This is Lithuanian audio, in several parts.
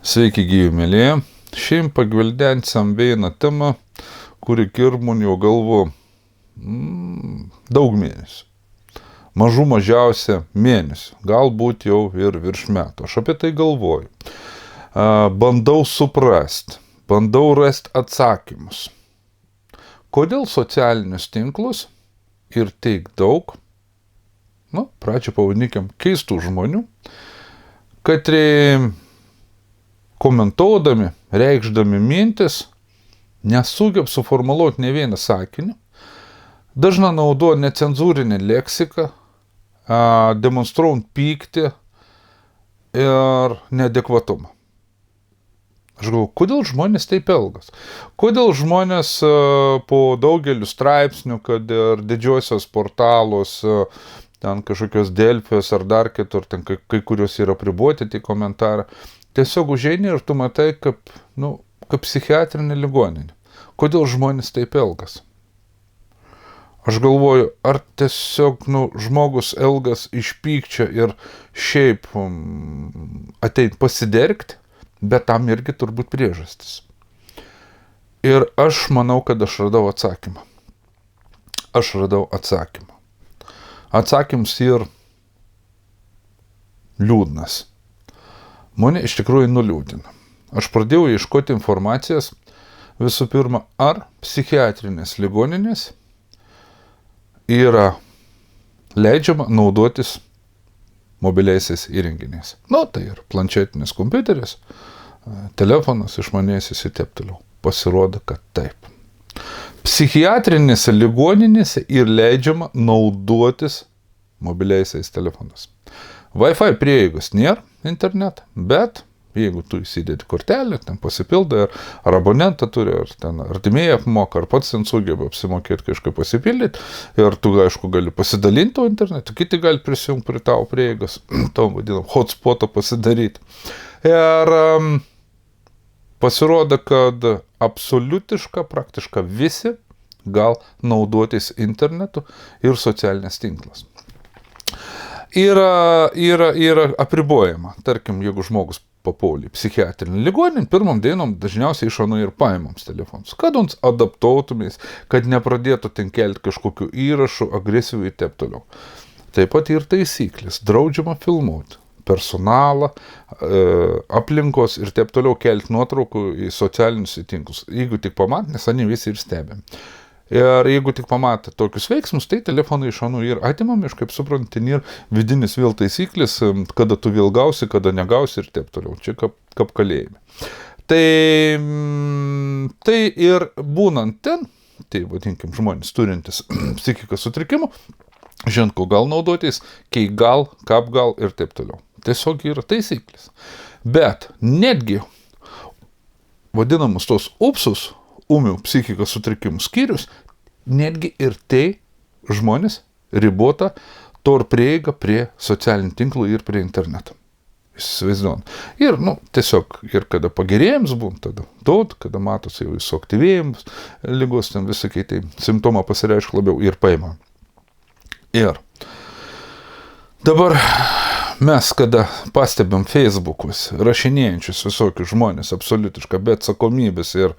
Sveiki gyvi mėlyje. Šiandien pagvildensim vieną temą, kuri kirmunio galvo daug mėnesių. Mažų mažiausia mėnesių. Galbūt jau ir virš metų. Aš apie tai galvoju. Bandau suprasti. Bandau rasti atsakymus. Kodėl socialinius tinklus ir tiek daug, pradžią pavadinkim, keistų žmonių, kad komentuodami, reikšdami mintis, nesugeb suformuluoti ne vieną sakinį, dažnai naudoja necenzūrinę leksiką, demonstruojant pyktį ir neadekvatumą. Aš galvoju, kodėl žmonės taip elgas? Kodėl žmonės po daugelių straipsnių, kad ir didžiosios portalos, ten kažkokios Delfijos ar dar kitur, ten kai kurios yra apriboti tie komentarai, tiesiog užeini ir tu matai, kaip psichiatrinė ligoninė. Kodėl žmonės taip elgas? Aš galvoju, ar tiesiog žmogus elgas iš pykčio ir šiaip ateit pasidergti, bet tam irgi turbūt priežastis. Ir aš manau, kad aš radau atsakymą. Atsakymas ir liūdnas. Mane iš tikrųjų nuliūdina. Aš pradėjau ieškoti informacijos visų pirma, ar psichiatrinės ligoninės yra leidžiama naudotis mobiliaisiais įrenginiais. Tai ir planšetinis kompiuteris, telefonas, išmanėsis ir taip toliau. Pasirodo, kad taip. Psichiatrinėse ligoninėse ir leidžiama naudotis mobiliaisiais telefonais. Wi-Fi prieigos nėra internetą, bet jeigu tu įsidedi kortelę, ten pasipildai, ar abonentą turi, ar ten artimieji apmoka, ar pats ten sugeba apsimokėti kažką pasipildyti, ir tu, aišku, gali pasidalinti to internetu, kiti gali prisijungti prie tavo prieigos, to vadinam, hotspotą pasidaryti. Ir pasirodo, kad absoliutiška, praktiška visi gal naudotis internetu ir socialinės tinklas. Yra apribojama. Tarkim, jeigu žmogus papuolė į psichiatrinį ligoninę, pirmom dienom dažniausiai iš šonų ir paimams telefonus, kad uns adaptuotumės, kad nepradėtų ten kelti kažkokių įrašų, agresyvių ir taip toliau. Taip pat ir taisyklės. Draudžiama filmuoti personalą, aplinkos ir taip toliau kelti nuotraukų į socialinius tinklus. Jeigu tik pamat, nes ani visi ir stebėm. Ir jeigu tik pamatė tokius veiksmus, tai telefonai iš šonų ir atimami, iš kaip supranti, ir vidinis vėl taisyklės, kada tu vėl gausi, kada negausi ir taip toliau. Čia kaip kalėjime. Tai ir būnant ten, tai vadinkim žmonės turintis psichikos sutrikimų, žinot, ko gal naudotis, kai gal, kap gal ir taip toliau. Tiesiog yra taisyklės. Bet netgi vadinamus tos upsus, ūmių psichikos sutrikimų skyrius, netgi ir tai žmonės ribota to ir prieiga prie socialinių tinklų ir prie interneto. Įsivaizduojam. Ir, tiesiog, ir kada pagerėjams būna, tada daug, kada matosi jau suaktyvėjimas, ligos ten visokiai, tai simptomą pasireiškia labiau ir paima. Ir dabar mes, kada pastebim Facebookus, rašinėjančius visokius žmonės, absoliutišką, bet atsakomybės ir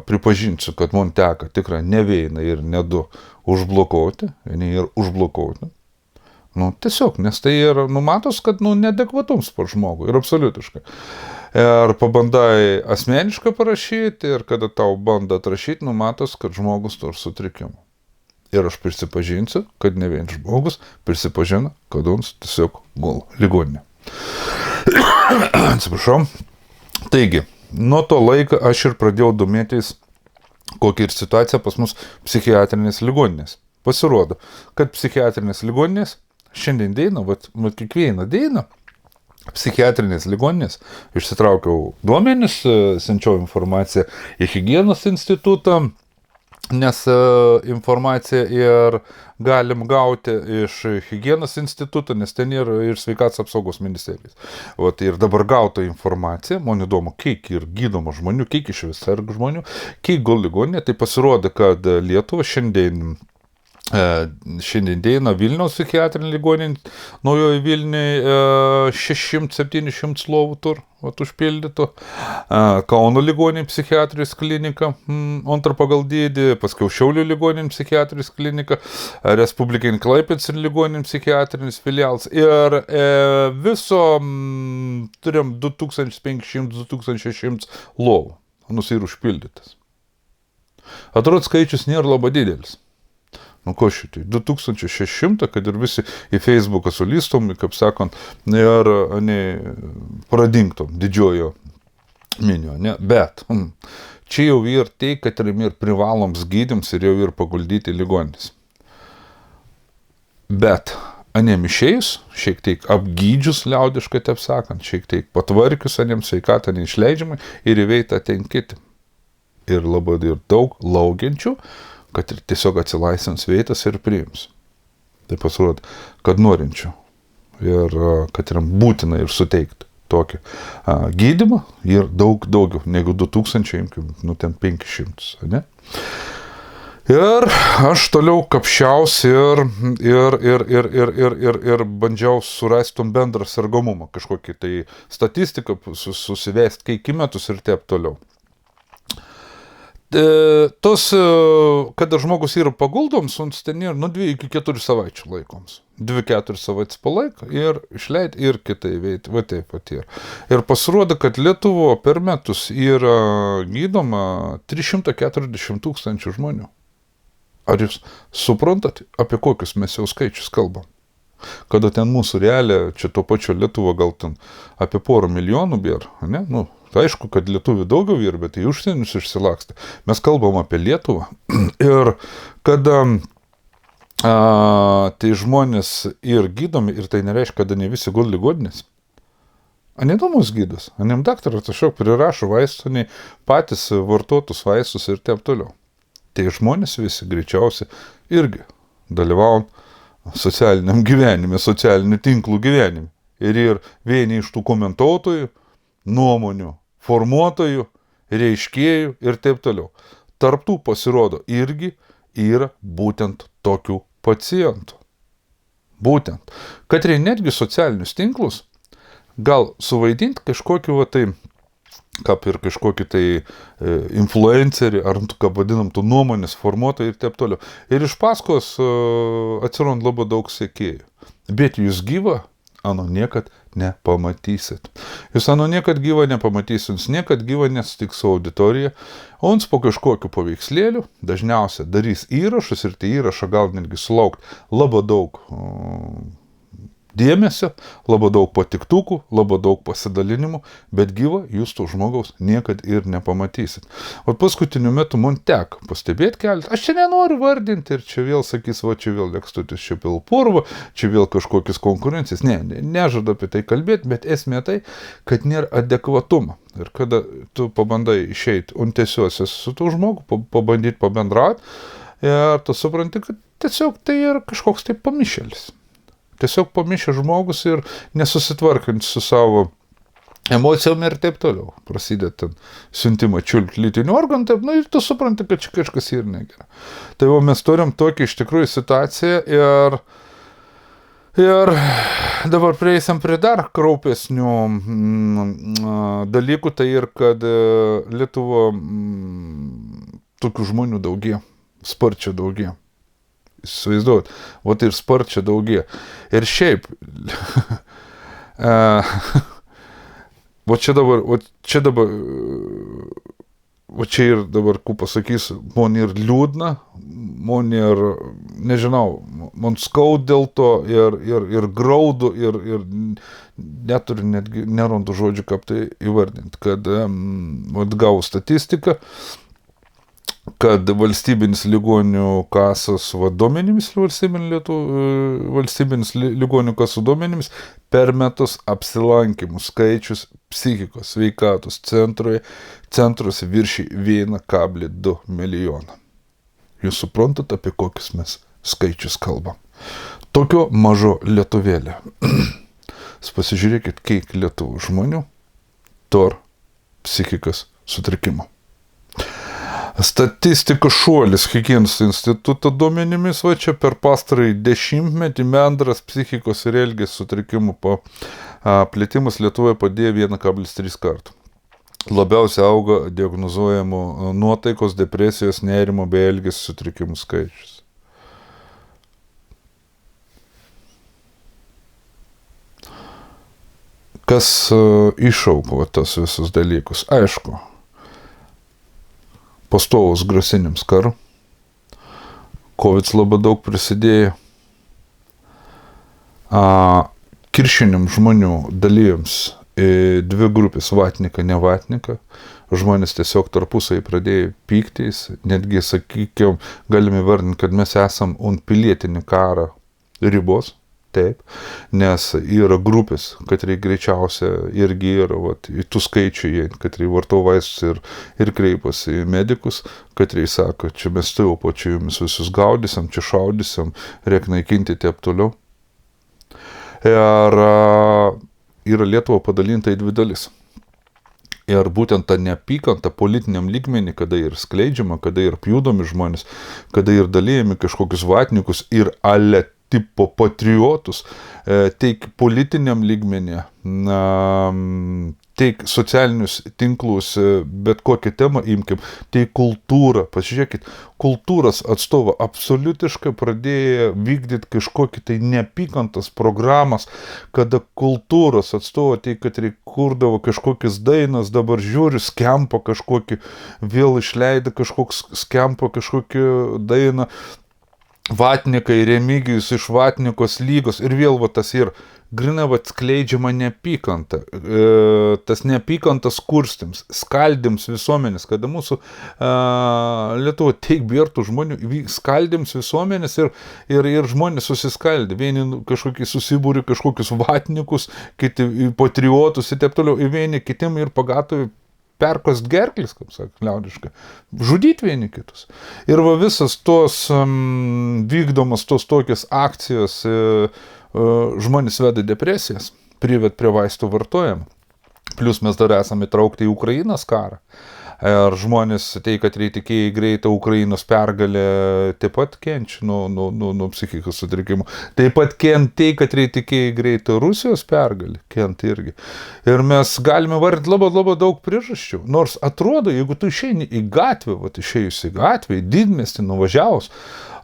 pripažinsiu, kad man teka tikrai ne vieną ir ne du užblokuoti, tiesiog, nes tai yra, matos, kad neadekvatums po žmogų ir absoliutiškai. Ir pabandai asmeniškai parašyti ir kada tau bando atrašyti, matos, kad žmogus turi sutrikimų. Ir aš prisipažinsiu, kad ne vien žmogus prisipažino, kad ons tiesiog gula ligoninė. Atsiprašau. Taigi, nuo to laiko aš ir pradėjau domėtis, kokia ir situacija pas mus psichiatrinės ligoninės. Pasirodo, kad psichiatrinės ligoninės šiandien dieną, kiekvieną dieną, psichiatrinės ligoninės, išsitraukiau duomenis, siunčiau informaciją į higienos institutą, nes informaciją ir galim gauti iš higienos instituto, nes ten yra ir sveikatos apsaugos ministerijos. Ir dabar gauta informacija, man įdomu, kiek ir gydoma žmonių, kiek iš vis serga žmonių, kiek gul ligoninė, tai pasirodo, kad Lietuva šiandien Šiandien dieną Vilniaus psichiatrinė ligoninė, naujoji Vilniuje 600-700 lovų tur, užpildytų. Kauno ligoninė psichiatrijos klinika, antrą pagal dydį, paskiau Šiaulių ligoninė psichiatrijos klinika, Respublikinė Klaipėdos ligoninė psichiatrinis filialas ir viso turim 2500-2600 lovų, ir užpildytas. Atrodo, skaičius nėra labai didelis. Nu ko šitai, 2600, kad ir visi į Facebooką sulystom, kaip sakant, ir pradingtom didžiojo minio, ne? Bet čia jau ir tai, kad ir privaloms gydyms ir jau ir paguldyti ligoninės. Bet išėjus, šiek tiek apgydžius liaudiškai, taip sakant, šiek tiek patvarkius sveikatą neišleidžiamai ir įveitą ten kiti. Ir labai ir daug laukiančių, kad ir tiesiog atsilaisvins vietas ir priims. Tai pasirodo, kad norinčių ir kad yra būtina ir suteikti tokį gydymą ir daug daugiau negu 2000, ten 500, ne? Ir aš toliau kapšiausi ir bandžiau surasti bendrą sergamumą, kažkokį tai statistiką, susivesti kiekmetus ir taip toliau. Kada žmogus yra paguldoms, ten yra 2 iki 4 savaičių laikoms. 2-4 savaitės palaiko ir išleid ir kitai veikti. Va taip pat yra. Ir pasirodo, kad Lietuvo per metus yra gydoma 340 000 žmonių. Ar jūs suprantat, apie kokius mes jau skaičius kalbam? Kada ten mūsų realia, čia to pačio Lietuvo gal ten apie 1 milijonų bėra, ne? Tai aišku, kad lietuvių daugiau yra, bet į užsienius išsilakstė. Mes kalbam apie Lietuvą. Ir kada tai žmonės ir gydomi, ir tai nereiškia, kada ne visi guli ligoninės. Neįdomus gydas. Daktaras tiesiog prirašo vaistų, patys vartotus vaistus ir taip toliau. Tai žmonės visi greičiausiai irgi dalyvaujant socialiniam gyvenime, socialinių tinklų gyvenime. Ir vieni iš tų komentuotojų, nuomonių formuotojų, reiškėjų ir taip toliau. Tarptų pasirodo irgi yra būtent tokių pacientų. Būtent. Kad netgi socialinius tinklus gal suvaidinti kažkokį kaip ir kažkokį tai influencerį, ar kaip vadinam, tų nuomonės formuotojų ir taip toliau. Ir iš paskos atsiranda labai daug sekėjų. Bet jūs gyva, niekad nepamatysit. Jūs niekad gyva nepamatysit, jūs niekad gyva nesutiks su auditorija, o jums po kažkokiu paveikslėliu dažniausiai darys įrašus ir tai įrašą gal netgi sulaukti labai daug dėmesio, labai daug patiktukų, labai daug pasidalinimų, bet gyva jūs to žmogaus niekad ir nepamatysit. O paskutiniu metu man teko pastebėti keletą, aš čia nenoriu vardinti ir čia vėl sakys, čia vėl lekstutis, čia vėl purva, čia vėl kažkokios konkurencijas. Nežadu apie tai kalbėti, bet esmė tai, kad nėra adekvatumo. Ir kada tu pabandai išeiti tiesiosios su tuo žmogu, pabandyti pabendrauti, ir tu supranti, kad tiesiog tai yra kažkoks tai pamišėlis. Tiesiog pamišęs žmogus ir nesusitvarkant su savo emocijom ir taip toliau. Prasideda ten siuntimą čiulpti lytinių organų, ir tu supranti, kad čia kažkas ir negerai. Tai mes turim tokį iš tikrųjų situaciją ir dabar prieisim prie dar kraupesnių dalykų, tai ir kad Lietuvo tokių žmonių daugėja, sparčiai daugėja. Įsivaizduot, ir sparčiai daugėja. Ir šiaip, čia ir dabar, ku pasakysiu, man ir liūdna, man ir, nežinau, man skaud dėl to ir graudu ir neturiu netgi, nerandu žodžių, kaip tai įvardinti, kad gavau statistiką, kad valstybinis ligonių kasos duomenimis ir valstybinis ligonių kasų duomenimis per metus apsilankymų skaičius psichikos sveikatos centruose viršyja 1,2 milijono. Jūs suprantat, apie kokius mes skaičius kalbam. Tokio mažo lietuvėlė. Pasižiūrėkit, kiek lietuvų žmonių turi psichikos sutrikimų. Statistikos šuolis Higienos instituto duomenimis čia per pastarąjį 10-metį bendras psichikos ir elgesio sutrikimų plėtimas Lietuvoje padėjo 1,3 kartų. Labiausiai auga diagnozuojamų nuotaikos, depresijos, nerimo bei elgesio sutrikimų skaičius. Kas iššauko tas visus dalykus? Aišku, pastovus grasinims karu, COVID labai daug prisidėjo, kiršinim žmonių dalyjams į dvi grupės, vatniką, nevatniką. Žmonės tiesiog tarpusai pradėjo pyktis, netgi, sakykime, galime vardinti, kad mes esam ant pilietinį karą ribos. Taip, nes yra grupės, kad greičiausia irgi yra, į tų skaičių, kad varto vaistus ir kreipiasi į medikus, kad sako, čia mes tai po čia jumis visus gaudysim, čia šaudysim, reikia naikinti taip toliau. Ir yra Lietuva padalinta į dvi dalis. Ir būtent ta neapykanta politiniam lygmenį, kada ir skleidžiama, kada ir pjudomi žmonės, kada ir dalyjami kažkokius vatnikus ir tipo patriotus, teik politiniam lygmenį, teik socialinius tinklus, bet kokią temą imkim, teik kultūrą. Pasižiūrėkit, kultūros atstovo absoliutiškai pradėjo vykdyti kažkokį tai neapykantos programas, kada kultūros atstovo teik, kad kurdavo kažkokias dainas, dabar žiūri, skempo kažkokį, vėl išleido kažkoks skempo kažkokį dainą, Vatnikai, Remigijus iš Vatnikos lygos ir vėl tas ir grina skleidžiama neapykanta. Tas neapykantas kurstims, skaldims visuomenės, kada mūsų Lietuva teik bėrtų žmonių, skaldims visuomenės ir žmonės susiskaldė. Vieni kažkokį susibūrė kažkokius vatnikus, kiti patriotus ir taip toliau, ir vieni kitim ir pagato perkost gerklis, kaip sako, liaudiškai, žudyti vieni kitus. Ir visas tos vykdomas tos tokias akcijos žmonės veda depresijas, prived prie vaistų vartojimą. Plius mes dar esame įtraukti į Ukrainos karą. Ir žmonės, tai kad reitikėjai greitą Ukrainos pergalę, taip pat kenčia nuo psichikos sutrikimų. Taip pat tai, kad reitikėjai greitą Rusijos pergalę, kent irgi. Ir mes galime vardinti labai daug priežasčių. Nors atrodo, jeigu tu išeini į gatvę, išėjus į gatvę, į didmiestį nuvažiavus,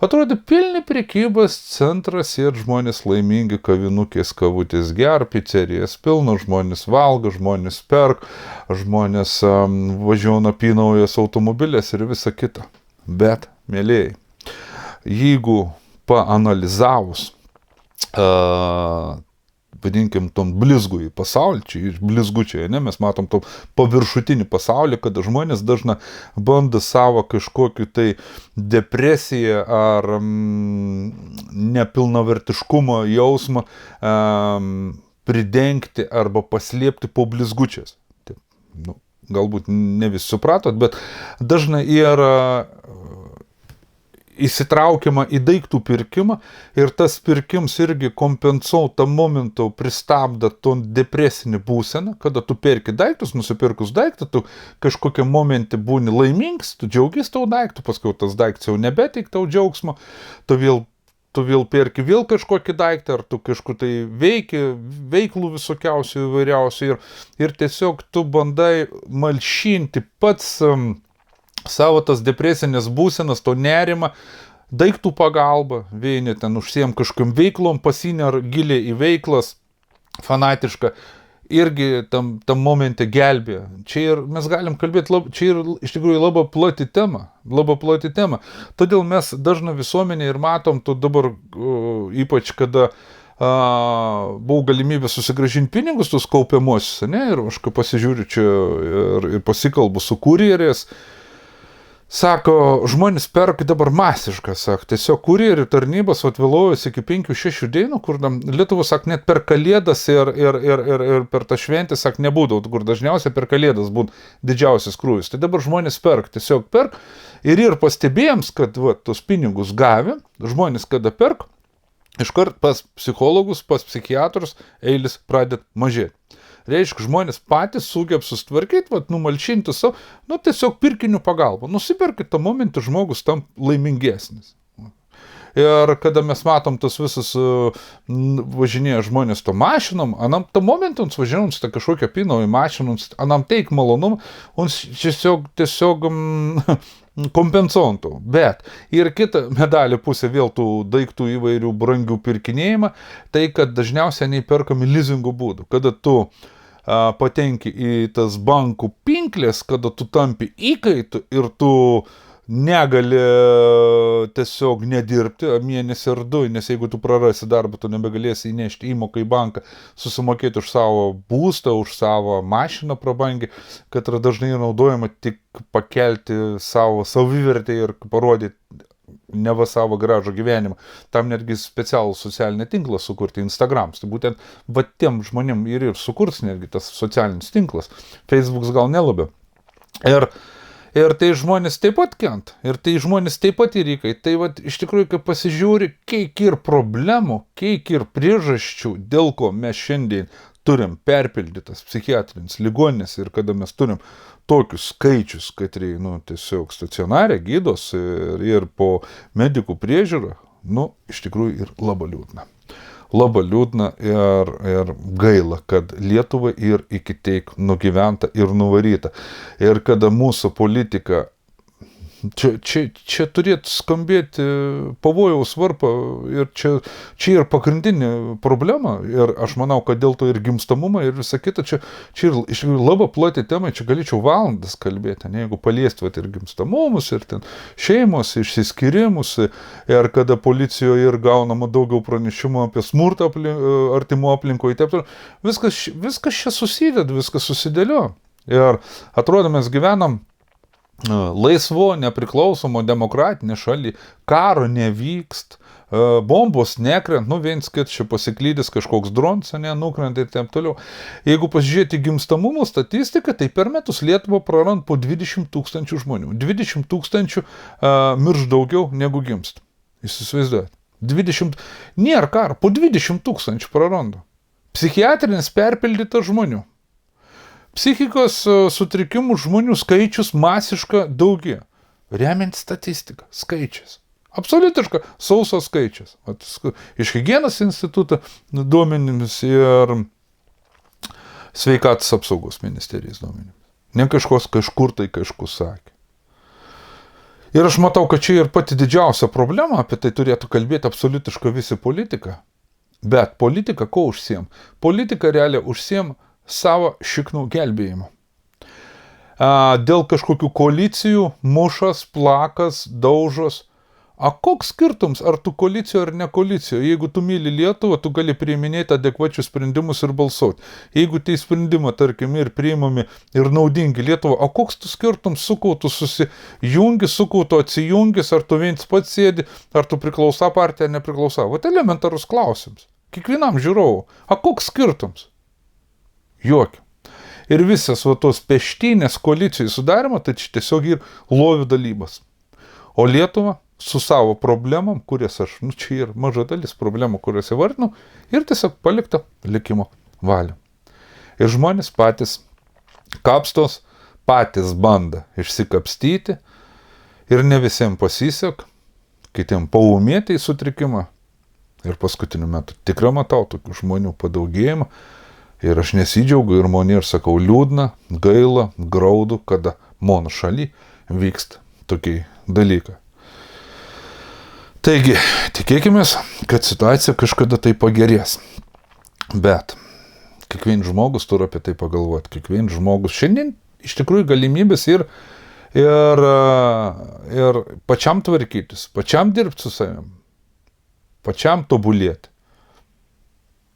atrodo pilni prekybos centras ir žmonės laimingi, kavinukės, kavutės ger, pizzerijas pilno, žmonės valgo, žmonės perk, žmonės važiuoja apynaujas automobilės ir visa kita. Bet, mėlėjai, jeigu paanalizavus vadinkim, tom blizgų į pasaulį, čia iš blizgučiai, mes matom tom paviršutinį pasaulį, kada žmonės dažnai bando savo kažkokį tai depresiją ar nepilnavertiškumo jausmą pridengti arba paslėpti po blizgučiais. Tai, galbūt ne visi supratot, bet dažnai yra įsitraukiama į daiktų pirkimą ir tas pirkims irgi kompensuoja tą momentą, pristabdo ton depresinį būseną, kada tu perki daiktus, nusipirkus daiktą, tu kažkokiam momente būni laimingas, tu džiaugis tau daiktų, paskui tas daiktas jau nebeteik tau džiaugsmo, tu vėl perki vėl kažkokį daiktą, ar tu kažkur tai veiklų visokiausių įvairiausių ir tiesiog tu bandai malšinti pats savo tas depresinės būsenas, to nerimą, daiktų pagalba, vieni ten užsiem kažkam veiklom, pasinėr giliai į veiklas, fanatiška, irgi tam momente gelbė. Čia ir mes galim kalbėti, čia ir iš tikrųjų labai plati tema. Todėl mes dažnai visuomenė ir matom, tu dabar ypač kada buvo galimybė susigrąžinti pinigus, tus kaupiamuosius, ir aš kai pasižiūriu čia ir pasikalbu su kurjeriais, sako, žmonės perka dabar masiškai, sako, tiesiog kurjerių tarnybos atvėluojas iki 5-6 dienų, kur Lietuvos, sako, net per kalėdas ir per tą šventę, sako, nebūdavo, kur dažniausiai per kalėdas būtų didžiausias krūvis. Tai dabar žmonės tiesiog perk ir pastebėjams, kad tos pinigus gavę, žmonės kada perk, iškart pas psichologus, pas psichiatrus eilis pradėt mažėti. Reiškia, žmonės patys sugeb susitvarkyti, numalšinti savo, tiesiog pirkinių pagalba. Nusiperkit tą momentą, žmogus tam laimingesnis. Ir kada mes matom tas visas važinėja žmonės to mašinom, anam tą momentą uns važinėjams tą kažkokią pinovį mašiną, anam teik malonumą, uns tiesiog kompensuotų. Bet ir kita medalio pusė vėl tų daiktų įvairių brangių pirkinėjimą, tai kad dažniausiai neįperkami lizingo būdu. Kada tu patenki į tas bankų pinklės, kada tu tampi įkaitu ir tu negali tiesiog nedirbti mėnesį ar du, nes jeigu tu prarasi darbą, tu nebegalėsi įnešti įmoką į banką, susimokėti už savo būstą, už savo mašiną prabangiai, kad yra dažnai naudojama tik pakelti savo savivertę ir parodyti neva savo gražų gyvenimą. Tam netgi specialų socialinį tinklą sukurti, Instagrams. Tai būtent tiem žmonėm ir sukurs netgi tas socialinis tinklas. Facebooks gal nelabiau. Ir tai žmonės taip pat kent, ir tai žmonės taip pat įrykai. Tai iš tikrųjų, kai pasižiūri, kiek ir problemų, kiek ir priežasčių, dėl ko mes šiandien turim perpildytas psichiatrinis ligoninės ir kada mes turim tokius skaičius, kad tiesiog stacionarė gydos ir po medikų priežiūrą, iš tikrųjų ir labai liūdna. Labai liūdna ir gaila, kad Lietuva ir iki teik nugyventa ir nuvaryta. Ir kada mūsų politika, čia turėtų skambėti pavojaus varpą ir čia ir pagrindinė problema. Ir aš manau, kad dėl to ir gimstamumą ir visa kita, čia ir iš tikrųjų labai plati tema, čia galėčiau valandas kalbėti, jeigu paliesti ir gimstamumus, ir ten šeimos, išsiskyrimus, ir kada policijoje ir gaunama daugiau pranešimų apie smurtą artimo aplinkoje, taip toliau. Viskas čia susideda, viskas susidėlio. Ir atrodo, mes gyvenam laisvo, nepriklausomo, demokratinė šaly, karo nevykst, bombos nekrent, viens kit čia pasiklydęs kažkoks drons, nukrenta ir taip toliau. Jeigu pasižiūrėti gimstamumo statistiką, tai per metus Lietuva prarand po 20 000 žmonių. 20 000 mirš daugiau negu gimsta. Jūs įsivaizduojate? Nėra karo, po 20 000 praranda. Psichiatrinis perpildytas žmonių. Psichikos sutrikimų žmonių skaičius masiška daugėja. Remiant statistiką, skaičius. Absoliutiška sausos skaičius. Iš higienos instituto duomenimis ir sveikatos apsaugos ministerijos duomenimis. Ne kažkur sakė. Ir aš matau, kad čia ir pati didžiausia problema, apie tai turėtų kalbėti absoliutiška visi politika. Bet politika ko užsiem? Politika realiai užsiem savo šiknų gelbėjimą. Dėl kažkokių koalicijų, mušas, plakas, daužos. Koks skirtums, ar tu koalicijo ar ne koalicijo? Jeigu tu myli Lietuvą, tu gali priiminėti adekvačius sprendimus ir balsuoti. Jeigu tai sprendimai, tarkim, ir priimami ir naudingi Lietuvą, koks tu skirtums, su kuo tu susijungi, su kuo tu atsijungis, ar tu viens pats sėdi, ar tu priklausa partija ar nepriklausa. Elementarus klausimas. Kiekvienam žiūrovui. Koks skirtums? Jokio. Ir visas tos peštinės koalicijų sudarimo, tai čia tiesiog ir lovių dalybas. O Lietuva su savo problemom, kurias aš, čia ir maža dalis problemų, kurias įvardinu, ir tiesiog palikta likimo valią. Ir žmonės patys kapstos, patys bando išsikapstyti ir ne visiems pasisek, kitiems paūmėti į sutrikimą. Ir paskutiniu metu tikrai matau tokių žmonių padaugėjimą. Ir aš nesidžiaugiu ir moni ir sakau liūdna, gaila, graudu, kada mano šaly vyksta tokiai dalykai. Taigi, tikėkimės, kad situacija kažkada tai pagerės. Bet kiekvienas žmogus turi apie tai pagalvoti. Kiekvienas žmogus šiandien iš tikrųjų galimybės ir pačiam tvarkytis, pačiam dirbti su savim, pačiam tobulėti.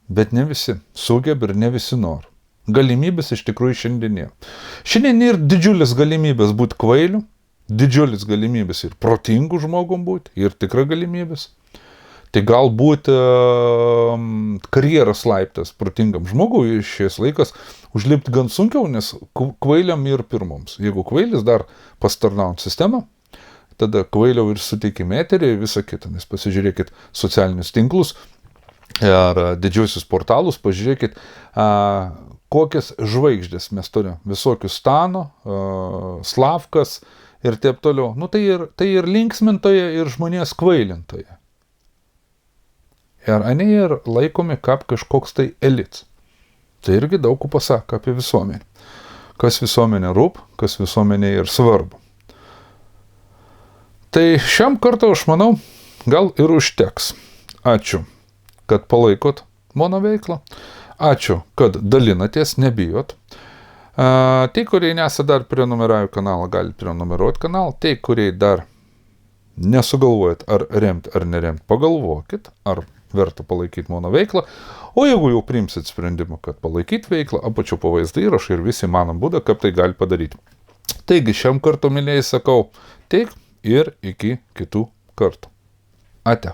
Bet ne visi sugeba ir ne visi nori. Galimybės iš tikrųjų šiandien nėra. Šiandien yra didžiulis galimybės būti kvailiu, didžiulis galimybės ir protingų žmogum būti, ir tikra galimybės. Tai galbūt karjeros laiptas protingam žmogui šiais laikas užlipti gan sunkiau, nes kvailiam ir pirmoms. Jeigu kvailis dar pastarnaut sistemą, tada kvailiau ir suteikime eterį ir visą kitą. Nes pasižiūrėkit socialinius tinklus ir didžiuosius portalus, pažiūrėkit, kokias žvaigždės mes turime. Visokių Stano, Slavkas ir taip toliau. Nu, tai ir linksmintoje, ir žmonės kvailintoje. Ir anie ir laikomi kaip kažkoks tai elitas. Tai irgi daug ko pasako apie visuomenę. Kas visuomenė rūp, kas visuomenė ir svarbu. Tai šiam kartą, aš manau, gal ir užteks. Ačiū, kad palaikot mano veiklą. Ačiū, kad dalinatės, nebijot. Tie, kurie nesate dar prenumeravę kanalą, galite prenumeruoti kanalą. Tie, kurie dar nesugalvojat, ar remti ar neremti, pagalvokit, ar verta palaikyti mano veiklą. O jeigu jau priimsit sprendimą, kad palaikyti veiklą, apačiau po vaizdą įrašą ir visi manom būdą, kaip tai gali padaryti. Taigi, šiam kartu, mylėjai, sakau, teik ir iki kitų kartų. Ate.